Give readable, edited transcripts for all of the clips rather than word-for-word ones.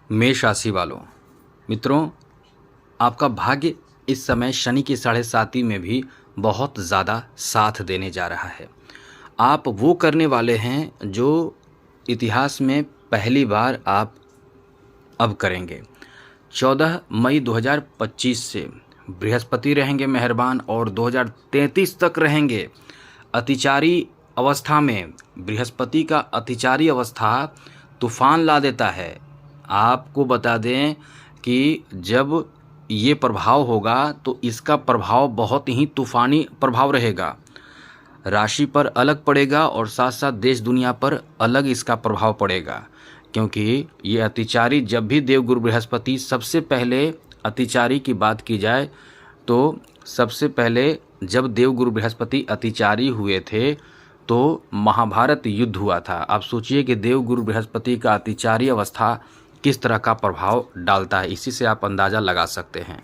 मेष राशि वालों, मित्रों, आपका भाग्य इस समय शनि की 7.5 में भी बहुत ज़्यादा साथ देने जा रहा है। आप वो करने वाले हैं जो इतिहास में पहली बार आप अब करेंगे। 14 मई 2025 से बृहस्पति रहेंगे मेहरबान और 2033 तक रहेंगे अतिचारी अवस्था में। बृहस्पति का अतिचारी अवस्था तूफान ला देता है। आपको बता दें कि जब ये प्रभाव होगा तो इसका प्रभाव बहुत ही तूफानी प्रभाव रहेगा। राशि पर अलग पड़ेगा और साथ साथ देश दुनिया पर अलग इसका प्रभाव पड़ेगा, क्योंकि ये अतिचारी जब भी देवगुरु बृहस्पति, सबसे पहले अतिचारी की बात की जाए तो सबसे पहले जब देवगुरु बृहस्पति अतिचारी हुए थे तो महाभारत युद्ध हुआ था। आप सोचिए कि देवगुरु बृहस्पति का अतिचारी अवस्था किस तरह का प्रभाव डालता है, इसी से आप अंदाज़ा लगा सकते हैं।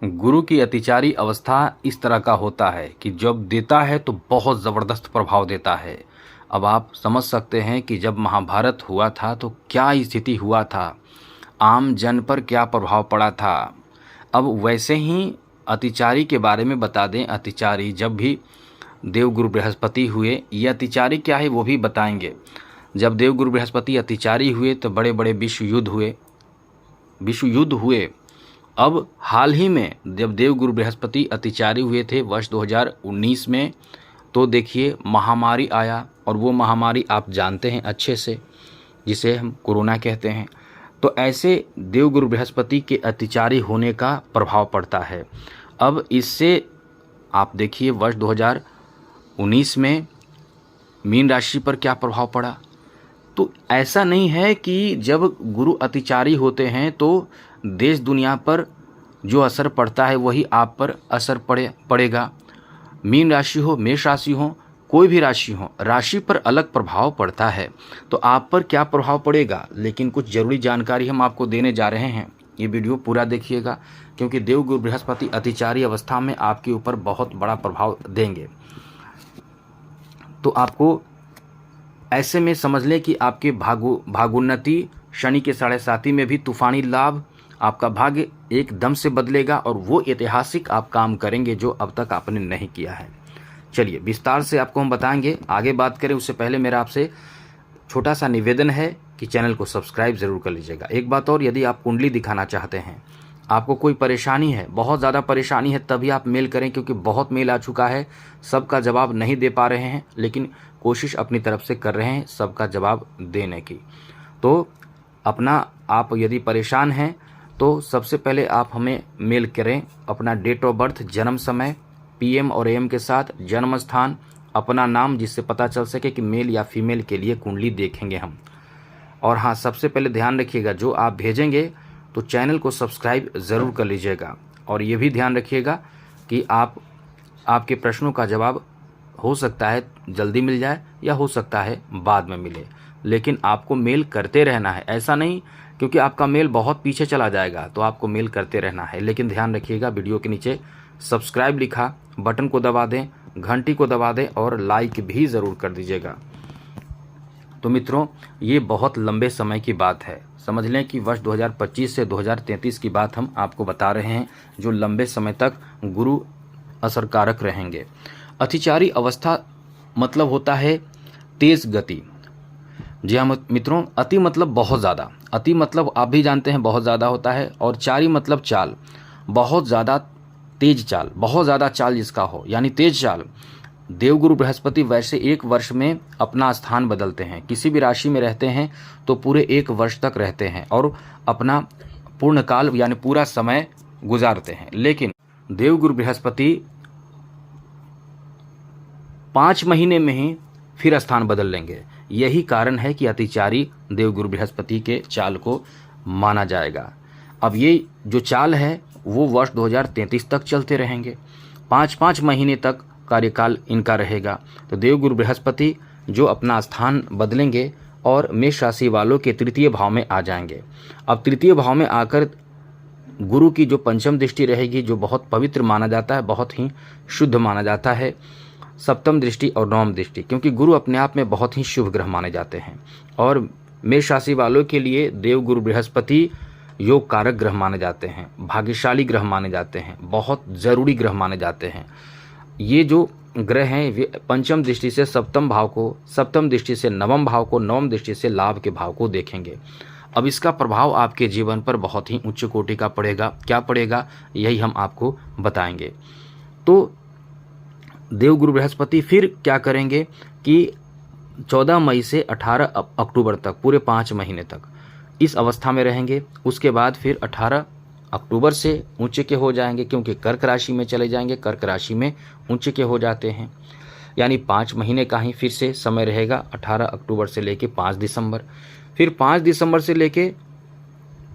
गुरु की अतिचारी अवस्था इस तरह का होता है कि जब देता है तो बहुत ज़बरदस्त प्रभाव देता है। अब आप समझ सकते हैं कि जब महाभारत हुआ था तो क्या स्थिति हुआ था, आम जन पर क्या प्रभाव पड़ा था। अब वैसे ही अतिचारी के बारे में बता दें। अतिचारी जब भी देवगुरु बृहस्पति हुए, ये अतिचारी क्या है वो भी बताएंगे। जब देवगुरु बृहस्पति अतिचारी हुए तो बड़े बड़े विश्व युद्ध हुए। अब हाल ही में जब देवगुरु बृहस्पति अतिचारी हुए थे वर्ष 2019 में, तो देखिए महामारी आया, और वो महामारी आप जानते हैं अच्छे से, जिसे हम कोरोना कहते हैं। तो ऐसे देवगुरु बृहस्पति के अतिचारी होने का प्रभाव पड़ता है। अब इससे आप देखिए वर्ष 2019 में मीन राशि पर क्या प्रभाव पड़ा। तो ऐसा नहीं है कि जब गुरु अतिचारी होते हैं तो देश दुनिया पर जो असर पड़ता है वही आप पर असर पड़ेगा। मीन राशि हो, मेष राशि हो, कोई भी राशि हो, राशि पर अलग प्रभाव पड़ता है। तो आप पर क्या प्रभाव पड़ेगा, लेकिन कुछ ज़रूरी जानकारी हम आपको देने जा रहे हैं। ये वीडियो पूरा देखिएगा, क्योंकि देवगुरु बृहस्पति अतिचारी अवस्था में आपके ऊपर बहुत बड़ा प्रभाव देंगे। तो आपको ऐसे में समझ लें कि आपके भागोन्नति, शनि के 7.5 में भी तूफानी लाभ, आपका भाग्य एकदम से बदलेगा और वो ऐतिहासिक आप काम करेंगे जो अब तक आपने नहीं किया है। चलिए विस्तार से आपको हम बताएंगे। आगे बात करें उससे पहले मेरा आपसे छोटा सा निवेदन है कि चैनल को सब्सक्राइब ज़रूर कर लीजिएगा। एक बात और, यदि आप कुंडली दिखाना चाहते हैं, आपको कोई परेशानी है, बहुत ज़्यादा परेशानी है, तभी आप मेल करें, क्योंकि बहुत मेल आ चुका है। सबका जवाब नहीं दे पा रहे हैं, लेकिन कोशिश अपनी तरफ से कर रहे हैं सबका जवाब देने की। तो अपना आप यदि परेशान हैं तो सबसे पहले आप हमें मेल करें अपना डेट ऑफ बर्थ, जन्म समय, PM और AM के साथ, जन्म स्थान, अपना नाम, जिससे पता चल सके कि मेल या फीमेल के लिए कुंडली देखेंगे हम। और हाँ, सबसे पहले ध्यान रखिएगा जो आप भेजेंगे तो चैनल को सब्सक्राइब ज़रूर कर लीजिएगा। और ये भी ध्यान रखिएगा कि आपके प्रश्नों का जवाब हो सकता है जल्दी मिल जाए या हो सकता है बाद में मिले, लेकिन आपको मेल करते रहना है। ऐसा नहीं क्योंकि आपका मेल बहुत पीछे चला जाएगा, तो आपको मेल करते रहना है। लेकिन ध्यान रखिएगा वीडियो के नीचे सब्सक्राइब लिखा बटन को दबा दें, घंटी को दबा दें और लाइक भी ज़रूर कर दीजिएगा। तो मित्रों, ये बहुत लंबे समय की बात है। समझ लें कि वर्ष 2025 से 2033 की बात हम आपको बता रहे हैं, जो लंबे समय तक गुरु असरकारक रहेंगे। अतिचारी अवस्था मतलब होता है तेज गति। जी हाँ मित्रों, अति मतलब बहुत ज़्यादा, अति मतलब आप भी जानते हैं बहुत ज़्यादा होता है, और चारी मतलब चाल, बहुत ज़्यादा तेज चाल, बहुत ज़्यादा चाल जिसका हो, यानी तेज चाल। देवगुरु बृहस्पति वैसे एक वर्ष में अपना स्थान बदलते हैं। किसी भी राशि में रहते हैं तो पूरे एक वर्ष तक रहते हैं और अपना पूर्ण काल यानी पूरा समय गुजारते हैं। लेकिन देवगुरु बृहस्पति 5 महीने में ही फिर स्थान बदल लेंगे। यही कारण है कि अतिचारी देवगुरु बृहस्पति के चाल को माना जाएगा। अब ये जो चाल है वो वर्ष 2033 तक चलते रहेंगे। 5-5 महीने तक कार्यकाल इनका रहेगा। तो देवगुरु बृहस्पति जो अपना स्थान बदलेंगे और मेष राशि वालों के तृतीय भाव में आ जाएंगे। अब तृतीय भाव में आकर गुरु की जो पंचम दृष्टि रहेगी, जो बहुत पवित्र माना जाता है, बहुत ही शुद्ध माना जाता है, सप्तम दृष्टि और नवम दृष्टि, क्योंकि गुरु अपने आप में बहुत ही शुभ ग्रह माने जाते हैं। और मेष राशि वालों के लिए देवगुरु बृहस्पति योग कारक ग्रह माने जाते हैं, भाग्यशाली ग्रह माने जाते हैं, बहुत ज़रूरी ग्रह माने जाते हैं। ये जो ग्रह हैं वे पंचम दृष्टि से सप्तम भाव को, सप्तम दृष्टि से नवम भाव को, नवम दृष्टि से लाभ के भाव को देखेंगे। अब इसका प्रभाव आपके जीवन पर बहुत ही उच्च कोटि का पड़ेगा। क्या पड़ेगा यही हम आपको बताएंगे। तो देवगुरु बृहस्पति फिर क्या करेंगे कि 14 मई से 18 अक्टूबर तक पूरे 5 महीने तक इस अवस्था में रहेंगे। उसके बाद फिर 18 अक्टूबर से ऊंचे के हो जाएंगे, क्योंकि कर्क राशि में चले जाएंगे। कर्क राशि में ऊंचे के हो जाते हैं, यानी 5 महीने का ही फिर से समय रहेगा। 18 अक्टूबर से लेके 5 दिसंबर, फिर 5 दिसंबर से लेके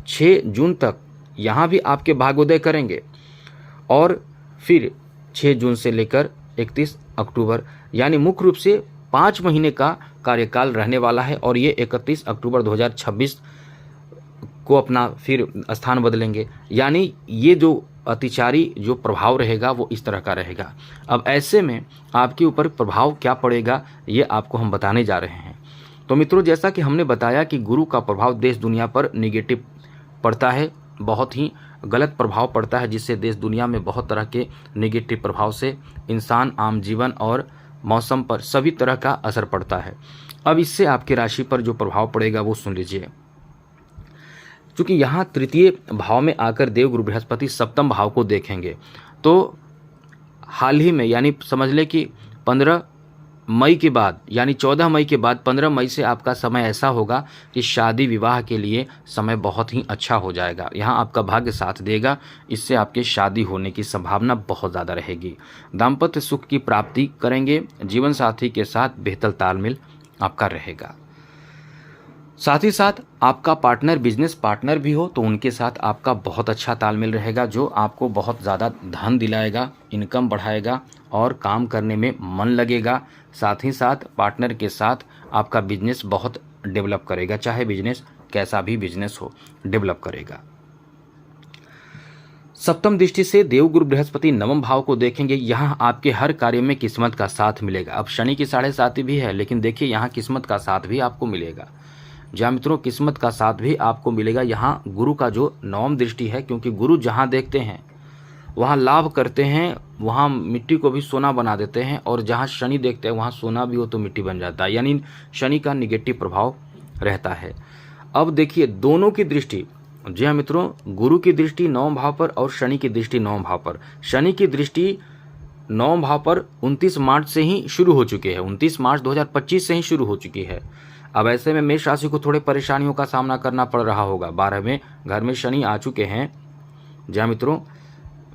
6 जून तक यहाँ भी आपके भाग्योदय करेंगे, और फिर 6 जून से लेकर 31 अक्टूबर, यानी मुख्य रूप से 5 महीने का कार्यकाल रहने वाला है। और ये 31 अक्टूबर 2026 को अपना फिर स्थान बदलेंगे, यानी ये जो अतिचारी जो प्रभाव रहेगा वो इस तरह का रहेगा। अब ऐसे में आपके ऊपर प्रभाव क्या पड़ेगा ये आपको हम बताने जा रहे हैं। तो मित्रों, जैसा कि हमने बताया कि गुरु का प्रभाव देश दुनिया पर निगेटिव पड़ता है, बहुत ही गलत प्रभाव पड़ता है, जिससे देश दुनिया में बहुत तरह के निगेटिव प्रभाव से इंसान, आम जीवन और मौसम पर सभी तरह का असर पड़ता है। अब इससे आपकी राशि पर जो प्रभाव पड़ेगा वो सुन लीजिए। क्योंकि यहाँ तृतीय भाव में आकर देवगुरु बृहस्पति सप्तम भाव को देखेंगे, तो हाल ही में यानी समझ लें कि 15 मई के बाद, यानी 14 मई के बाद 15 मई से आपका समय ऐसा होगा कि शादी विवाह के लिए समय बहुत ही अच्छा हो जाएगा। यहाँ आपका भाग्य साथ देगा, इससे आपके शादी होने की संभावना बहुत ज़्यादा रहेगी। दाम्पत्य सुख की प्राप्ति करेंगे, जीवन साथी के साथ बेहतर तालमेल आपका रहेगा। साथ ही साथ आपका पार्टनर, बिजनेस पार्टनर भी हो तो उनके साथ आपका बहुत अच्छा तालमेल रहेगा, जो आपको बहुत ज़्यादा धन दिलाएगा, इनकम बढ़ाएगा और काम करने में मन लगेगा। साथ ही साथ पार्टनर के साथ आपका बिजनेस बहुत डेवलप करेगा, चाहे बिजनेस कैसा भी बिजनेस हो, डेवलप करेगा। सप्तम दृष्टि से देवगुरु बृहस्पति नवम भाव को देखेंगे, यहाँ आपके हर कार्य में किस्मत का साथ मिलेगा। अब शनि की 7.5 भी है, लेकिन देखिए यहाँ किस्मत का साथ भी आपको मिलेगा। जहाँ मित्रों किस्मत का साथ भी आपको मिलेगा। यहाँ गुरु का जो नवम दृष्टि है, क्योंकि गुरु जहाँ देखते हैं वहाँ लाभ करते हैं, वहाँ मिट्टी को भी सोना बना देते हैं, और जहाँ शनि देखते हैं वहाँ सोना भी हो तो मिट्टी बन जाता है, यानी शनि का निगेटिव प्रभाव रहता है। अब देखिए दोनों की दृष्टि, जी हाँ मित्रों, गुरु की दृष्टि 9वें भाव पर और शनि की दृष्टि 9वें भाव पर। शनि की दृष्टि 9वें भाव पर 29 मार्च से ही शुरू हो चुकी है, 29 मार्च 2025 से ही शुरू हो चुकी है। अब ऐसे में मेष राशि को थोड़े परेशानियों का सामना करना पड़ रहा होगा। 12वें घर में शनि आ चुके हैं, जी हाँ मित्रों,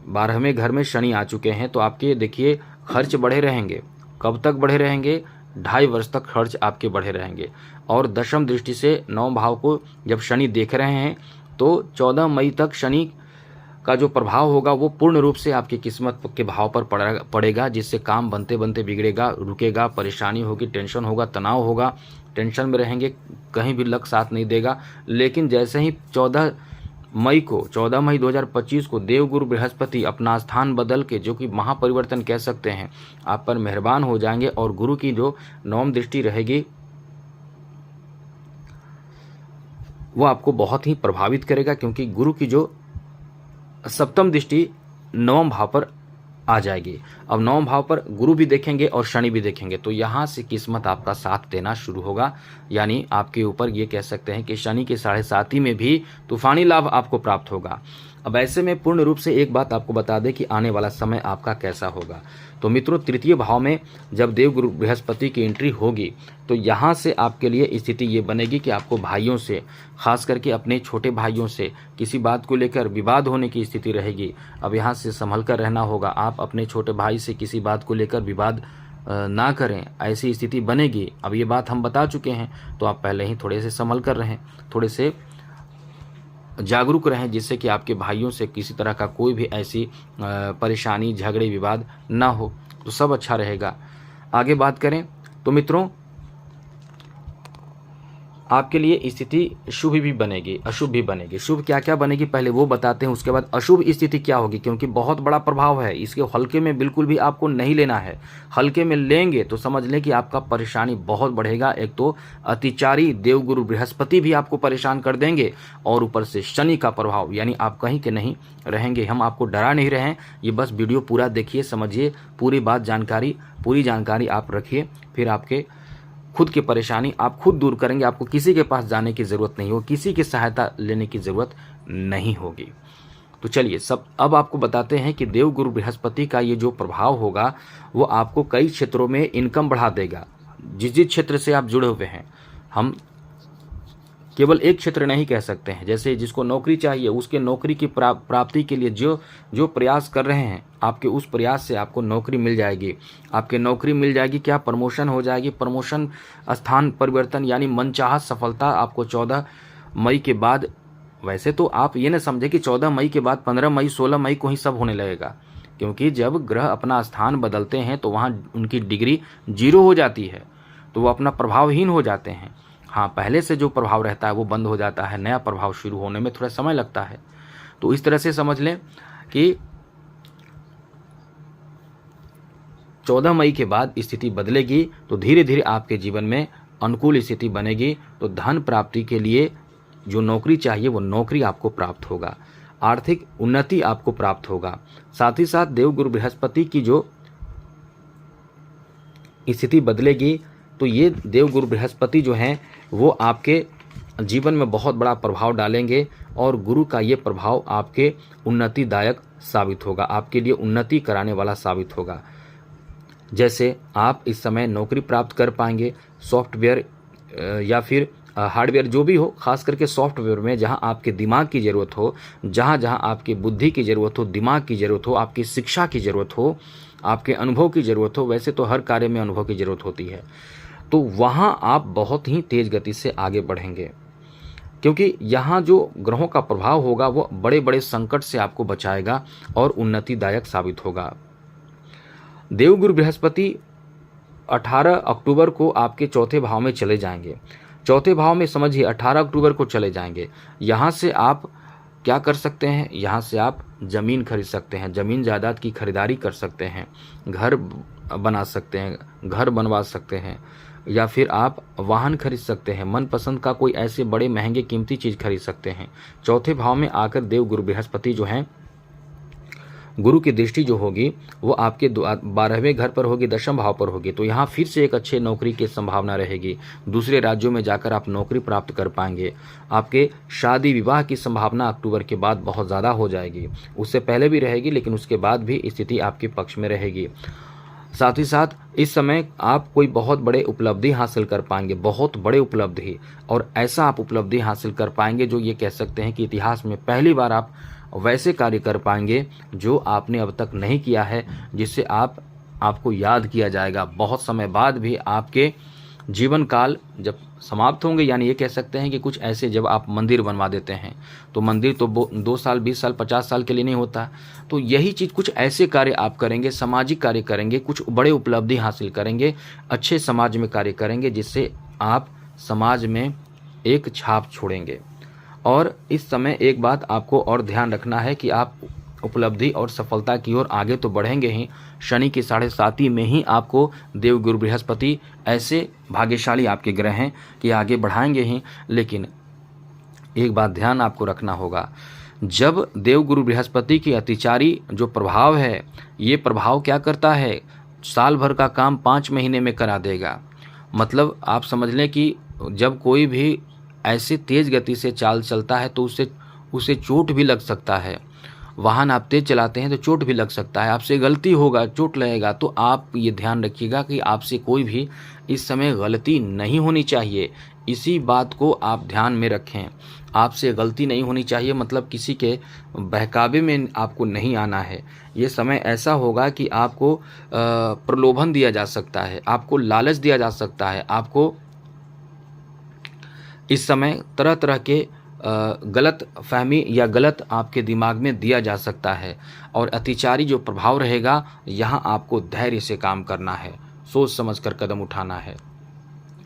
12वें घर में शनि आ चुके हैं, तो आपके देखिए खर्च बढ़े रहेंगे। कब तक बढ़े रहेंगे? 2.5 वर्ष तक खर्च आपके बढ़े रहेंगे। और दशम दृष्टि से 9 भाव को जब शनि देख रहे हैं तो 14 मई तक शनि का जो प्रभाव होगा वो पूर्ण रूप से आपकी किस्मत के भाव पर पड़ेगा, जिससे काम बनते बनते बिगड़ेगा, रुकेगा, परेशानी होगी, टेंशन होगा, तनाव होगा, टेंशन में रहेंगे, कहीं भी लक साथ नहीं देगा। लेकिन जैसे ही 14 मई 2025 को देवगुरु बृहस्पति अपना स्थान बदल के, जो कि महापरिवर्तन कह सकते हैं, आप पर मेहरबान हो जाएंगे, और गुरु की जो 9वीं दृष्टि रहेगी वो आपको बहुत ही प्रभावित करेगा, क्योंकि गुरु की जो 7वीं दृष्टि 9वें भाव पर आ जाएगी। अब 9वें भाव पर गुरु भी देखेंगे और शनि भी देखेंगे, तो यहाँ से किस्मत आपका साथ देना शुरू होगा। यानी आपके ऊपर ये कह सकते हैं कि शनि के 7.5 में भी तूफानी लाभ आपको प्राप्त होगा। अब ऐसे में पूर्ण रूप से एक बात आपको बता दें कि आने वाला समय आपका कैसा होगा। तो मित्रों, तृतीय भाव में जब देवगुरु बृहस्पति की एंट्री होगी तो यहाँ से आपके लिए स्थिति ये बनेगी कि आपको भाइयों से, खास करके अपने छोटे भाइयों से किसी बात को लेकर विवाद होने की स्थिति रहेगी। अब यहाँ से संभल कर रहना होगा। आप अपने छोटे भाई से किसी बात को लेकर विवाद ना करें, ऐसी स्थिति बनेगी। अब ये बात हम बता चुके हैं, तो आप पहले ही थोड़े से संभल कर रहें, थोड़े से जागरूक रहें, जिससे कि आपके भाइयों से किसी तरह का कोई भी ऐसी परेशानी, झगड़े, विवाद ना हो, तो सब अच्छा रहेगा। आगे बात करें तो मित्रों, आपके लिए स्थिति शुभ भी बनेगी, अशुभ भी बनेगी। शुभ क्या क्या बनेगी पहले वो बताते हैं, उसके बाद अशुभ स्थिति क्या होगी, क्योंकि बहुत बड़ा प्रभाव है, इसके हल्के में बिल्कुल भी आपको नहीं लेना है। हल्के में लेंगे तो समझ लें कि आपका परेशानी बहुत बढ़ेगा। एक तो अतिचारी देवगुरु बृहस्पति भी आपको परेशान कर देंगे, और ऊपर से शनि का प्रभाव, यानी आप कहीं के नहीं रहेंगे। हम आपको डरा नहीं रहे हैं, ये बस वीडियो पूरा देखिए, समझिए पूरी बात, पूरी जानकारी आप रखिए, फिर आपके खुद की परेशानी आप खुद दूर करेंगे। आपको किसी के पास जाने की ज़रूरत नहीं होगी, किसी की सहायता लेने की ज़रूरत नहीं होगी। तो चलिए अब आपको बताते हैं कि देवगुरु बृहस्पति का ये जो प्रभाव होगा वो आपको कई क्षेत्रों में इनकम बढ़ा देगा। जिस क्षेत्र से आप जुड़े हुए हैं, हम केवल एक क्षेत्र नहीं कह सकते हैं। जैसे जिसको नौकरी चाहिए, उसके नौकरी की प्राप्ति के लिए जो प्रयास कर रहे हैं, आपके उस प्रयास से आपको नौकरी मिल जाएगी। आपके नौकरी मिल जाएगी, क्या प्रमोशन हो जाएगी, प्रमोशन, स्थान परिवर्तन, यानी मनचाहा सफलता आपको 14 मई के बाद। वैसे तो आप ये न समझे कि 14 मई के बाद 15 मई 16 मई को ही सब होने लगेगा, क्योंकि जब ग्रह अपना स्थान बदलते हैं तो वहाँ उनकी डिग्री 0 हो जाती है, तो वो अपना प्रभावहीन हो जाते हैं। हाँ, पहले से जो प्रभाव रहता है वो बंद हो जाता है, नया प्रभाव शुरू होने में थोड़ा समय लगता है। तो इस तरह से समझ लें कि 14 मई के बाद स्थिति बदलेगी, तो धीरे धीरे आपके जीवन में अनुकूल स्थिति बनेगी। तो धन प्राप्ति के लिए जो नौकरी चाहिए वो नौकरी आपको प्राप्त होगा, आर्थिक उन्नति आपको प्राप्त होगा। साथ ही साथ देवगुरु बृहस्पति की जो स्थिति बदलेगी, तो ये देवगुरु बृहस्पति जो हैं वो आपके जीवन में बहुत बड़ा प्रभाव डालेंगे, और गुरु का ये प्रभाव आपके उन्नतिदायक साबित होगा, आपके लिए उन्नति कराने वाला साबित होगा। जैसे आप इस समय नौकरी प्राप्त कर पाएंगे, सॉफ्टवेयर या फिर हार्डवेयर जो भी हो, खास करके सॉफ्टवेयर में, जहां आपके दिमाग की ज़रूरत हो, जहां जहां आपकी बुद्धि की ज़रूरत हो, दिमाग की ज़रूरत हो, आपकी शिक्षा की ज़रूरत हो, आपके अनुभव की ज़रूरत हो। वैसे तो हर कार्य में अनुभव की ज़रूरत होती है, तो वहाँ आप बहुत ही तेज़ गति से आगे बढ़ेंगे, क्योंकि यहाँ जो ग्रहों का प्रभाव होगा वो बड़े बड़े संकट से आपको बचाएगा और उन्नतिदायक साबित होगा। देवगुरु बृहस्पति 18 अक्टूबर को आपके चौथे भाव में चले जाएंगे। चौथे भाव में समझिए 18 अक्टूबर को चले जाएंगे। यहाँ से आप क्या कर सकते हैं, यहाँ से आप ज़मीन खरीद सकते हैं, ज़मीन जायदाद की खरीदारी कर सकते हैं, घर बना सकते हैं, घर बनवा सकते हैं, या फिर आप वाहन खरीद सकते हैं, मनपसंद का कोई ऐसे बड़े महंगे कीमती चीज़ खरीद सकते हैं। चौथे भाव में आकर देवगुरु बृहस्पति जो हैं, गुरु की दृष्टि जो होगी वो आपके 12वें घर पर होगी, 10वें भाव पर होगी, तो यहाँ फिर से एक अच्छे नौकरी की संभावना रहेगी। दूसरे राज्यों में जाकर आप नौकरी प्राप्त कर पाएंगे। आपके शादी विवाह की संभावना अक्टूबर के बाद बहुत ज़्यादा हो जाएगी। उससे पहले भी रहेगी, लेकिन उसके बाद भी स्थिति आपके पक्ष में रहेगी। साथ ही साथ इस समय आप कोई बहुत बड़े उपलब्धि हासिल कर पाएंगे, बहुत बड़े उपलब्धि, और ऐसा आप उपलब्धि हासिल कर पाएंगे जो ये कह सकते हैं कि इतिहास में पहली बार आप वैसे कार्य कर पाएंगे जो आपने अब तक नहीं किया है, जिससे आपको याद किया जाएगा। बहुत समय बाद भी आपके जीवन काल जब समाप्त होंगे, यानी ये कह सकते हैं कि कुछ ऐसे, जब आप मंदिर बनवा देते हैं तो मंदिर तो 2 साल 20 साल 50 साल के लिए नहीं होता, तो यही चीज़ कुछ ऐसे कार्य आप करेंगे, सामाजिक कार्य करेंगे, कुछ बड़े उपलब्धि हासिल करेंगे, अच्छे समाज में कार्य करेंगे, जिससे आप समाज में एक छाप छोड़ेंगे। और इस समय एक बात आपको और ध्यान रखना है कि आप उपलब्धि और सफलता की ओर आगे तो बढ़ेंगे ही, शनि की 7.5 में ही आपको देवगुरु बृहस्पति ऐसे भाग्यशाली आपके ग्रह हैं कि आगे बढ़ाएंगे ही। लेकिन एक बात ध्यान आपको रखना होगा, जब देवगुरु बृहस्पति की अतिचारी जो प्रभाव है, ये प्रभाव क्या करता है, साल भर का काम 5 महीने में करा देगा। मतलब आप समझ लें कि जब कोई भी ऐसे तेज़ गति से चाल चलता है तो उसे चोट भी लग सकता है। वाहन आप तेज़ चलाते हैं तो चोट भी लग सकता है, आपसे गलती होगा, चोट लगेगा। तो आप ये ध्यान रखिएगा कि आपसे कोई भी इस समय गलती नहीं होनी चाहिए। इसी बात को आप ध्यान में रखें, आपसे गलती नहीं होनी चाहिए, मतलब किसी के बहकावे में आपको नहीं आना है। ये समय ऐसा होगा कि आपको प्रलोभन दिया जा सकता है, आपको लालच दिया जा सकता है, आपको इस समय तरह तरह के गलत फहमी या गलत आपके दिमाग में दिया जा सकता है। और अतिचारी जो प्रभाव रहेगा, यहाँ आपको धैर्य से काम करना है, सोच समझ कर कदम उठाना है।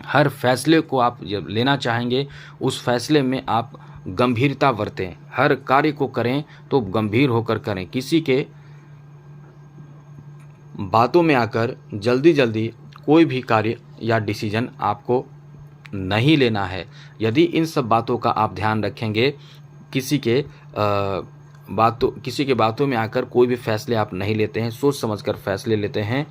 हर फैसले को आप जब लेना चाहेंगे उस फैसले में आप गंभीरता बरतें, हर कार्य को करें तो गंभीर होकर करें। किसी के बातों में आकर जल्दी जल्दी कोई भी कार्य या डिसीजन आपको नहीं लेना है। यदि इन सब बातों का आप ध्यान रखेंगे, किसी के बातों में आकर कोई भी फैसले आप नहीं लेते हैं, सोच समझकर फैसले लेते हैं,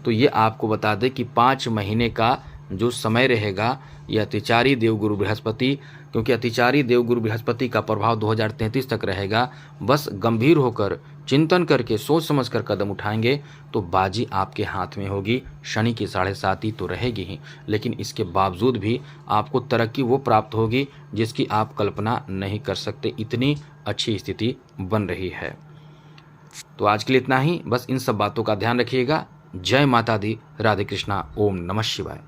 तो ये आपको बता दें कि 5 महीने का जो समय रहेगा ये अतिचारी देवगुरु बृहस्पति, क्योंकि अतिचारी देवगुरु बृहस्पति का प्रभाव 2033 तक रहेगा। बस गंभीर होकर चिंतन करके सोच समझकर कदम उठाएंगे तो बाजी आपके हाथ में होगी। शनि की 7.5 तो रहेगी ही, लेकिन इसके बावजूद भी आपको तरक्की वो प्राप्त होगी जिसकी आप कल्पना नहीं कर सकते, इतनी अच्छी स्थिति बन रही है। तो आज के लिए इतना ही, बस इन सब बातों का ध्यान रखिएगा। जय माता दी, राधे कृष्णा, ओम नमः शिवाय।